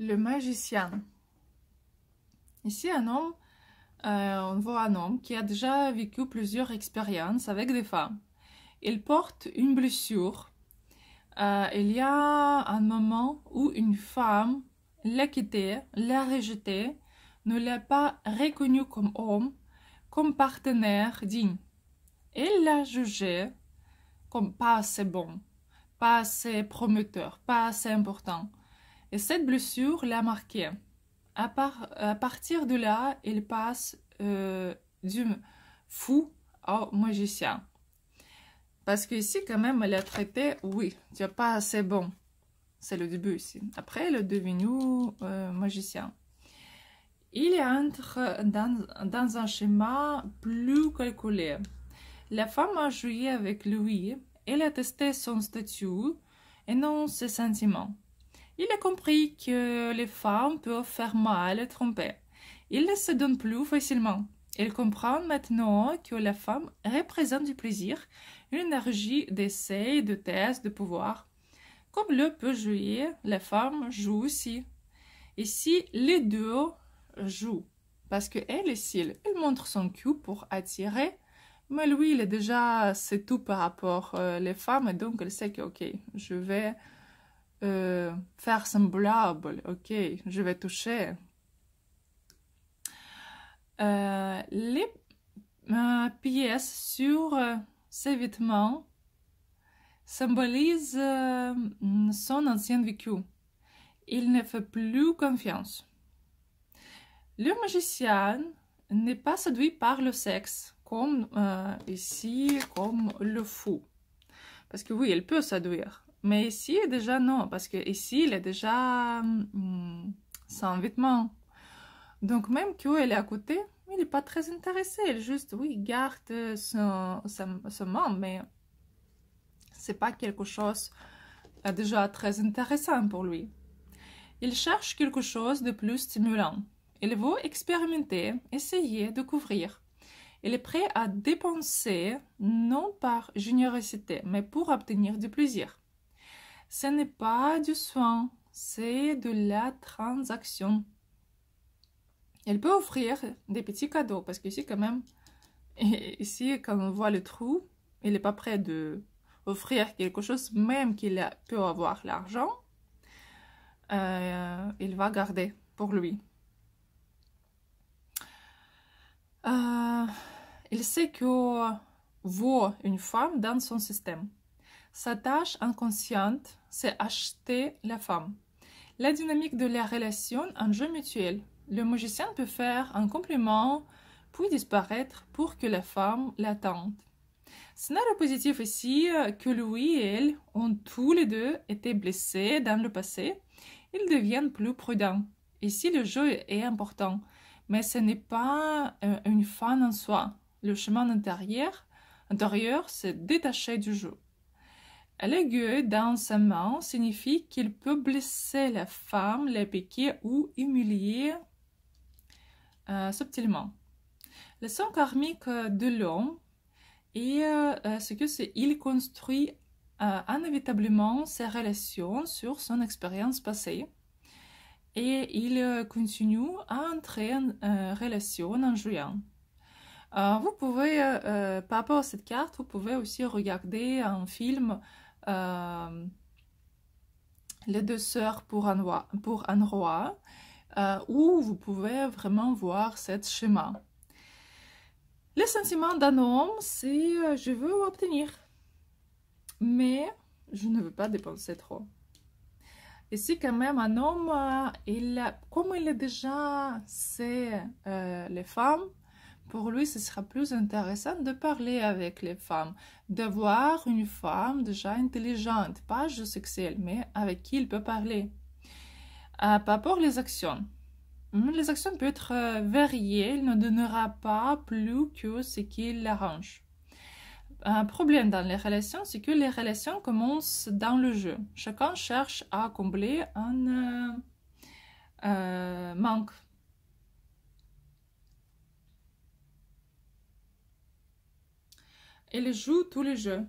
Le magicien. Ici, on voit un homme qui a déjà vécu plusieurs expériences avec des femmes. Il porte une blessure. Il y a un moment où une femme l'a quitté, l'a rejeté, ne l'a pas reconnu comme homme, comme partenaire digne. Il l'a jugé comme pas assez bon, pas assez prometteur, pas assez important. Et cette blessure l'a marqué. À partir de là, il passe du fou au magicien. Parce qu'ici, quand même, elle a traité, oui, tu n'es pas assez bon. C'est le début ici. Après, elle est devenu magicien. Il entre dans un schéma plus calculé. La femme a joué avec lui, elle a testé son statut et non ses sentiments. Il a compris que les femmes peuvent faire mal et tromper. Il ne se donne plus facilement. Il comprend maintenant que la femme représente du plaisir, une énergie d'essai, de test, de pouvoir. Comme le peut jouer, la femme joue aussi. Ici, les deux jouent. Parce qu'elle ici, elle montre son cul pour attirer. Mais lui, il est déjà, c'est tout par rapport aux femmes. Et donc, elle sait que, ok, je vais faire semblable, ok, je vais toucher. Les pièces sur ses vêtements symbolisent son ancien vécu. Il ne fait plus confiance. Le magicien n'est pas séduit par le sexe, comme ici, comme le fou. Parce que oui, il peut séduire. Mais ici, déjà non, parce que ici, il est déjà sans vêtements. Donc même qu'elle est à côté, il n'est pas très intéressé. Il juste, oui, garde son membre, mais c'est pas quelque chose déjà très intéressant pour lui. Il cherche quelque chose de plus stimulant. Il veut expérimenter, essayer, découvrir. Il est prêt à dépenser, non par générosité, mais pour obtenir du plaisir. Ce n'est pas du soin, c'est de la transaction. Il peut offrir des petits cadeaux, parce qu'ici, quand même, ici, quand on voit le trou, il n'est pas prêt d'offrir quelque chose, même qu'il peut avoir l'argent, il va garder pour lui. Il sait que vaut une femme dans son système. Sa tâche inconsciente, c'est acheter la femme. La dynamique de la relation, un jeu mutuel. Le magicien peut faire un compliment, puis disparaître pour que la femme l'attende. Scénario positif ici, que lui et elle ont tous les deux été blessés dans le passé. Ils deviennent plus prudents. Ici, le jeu est important, mais ce n'est pas une fin en soi. Le chemin intérieur, c'est détaché du jeu. L'aiguille dans sa main signifie qu'il peut blesser la femme, la piquer ou humilier subtilement. Le sang karmique de l'homme est ce que c'est. Il construit inévitablement ses relations sur son expérience passée et il continue à entrer en relation en jouant. Vous pouvez, par rapport à cette carte, vous pouvez aussi regarder un film Les deux sœurs pour un roi, où vous pouvez vraiment voir ce schéma. Le sentiment d'un homme, c'est je veux obtenir, mais je ne veux pas dépenser trop. Ici, quand même, un homme, comme il est déjà, c'est les femmes, pour lui, ce sera plus intéressant de parler avec les femmes, d'avoir une femme déjà intelligente, pas juste sexuelle, mais avec qui il peut parler. Par rapport aux actions, les actions peuvent être variées, il ne donnera pas plus que ce qui l'arrange. Un problème dans les relations, c'est que les relations commencent dans le jeu. Chacun cherche à combler un manque. Il joue tous les jeux.